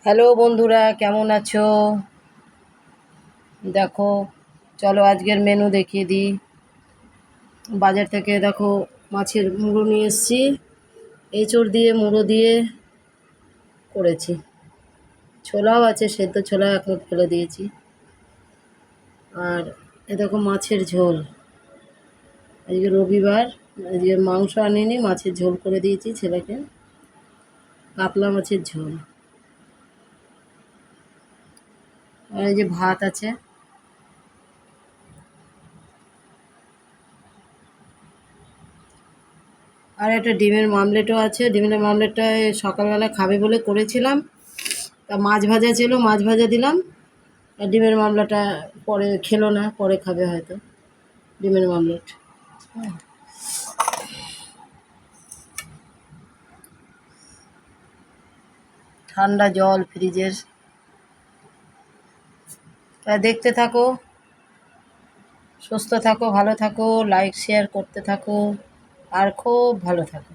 Hello বন্ধুরা, কেমন আছো? দেখো, চলো আজকের মেনু দেখিয়ে দিই। বাজার থেকে দেখো মাছের মুড়ো নিয়ে এসেছি। এঁচোড় দিয়ে মুড়ো দিয়ে করেছি। ছোলাও আছে, সেদ্ধ ছোলা এক মুঠ ফেলে দিয়েছি। আর এ দেখো মাছের ঝোল। আজকে রবিবার, আজকে মাংস আনিনি, মাছের ঝোল করে দিয়েছি ছেলেকে। কাতলা মাছের ঝোল। আর এই যে ভাত আছে। আর একটা ডিমের মামলেটও আছে। ডিমের মামলেটটা সকালবেলা খাবে বলে করেছিলাম। তা মাছ ভাজা ছিল, মাছ ভাজা দিলাম। আর ডিমের মামলাটা পরে খেলো না, পরে খাবে হয়তো ডিমের মামলেট। হ্যাঁ, ঠান্ডা জল ফ্রিজের। তা দেখতে থাকো, সুস্থ থাকো, ভালো থাকো, লাইক শেয়ার করতে থাকো, আর খুব ভালো থাকো।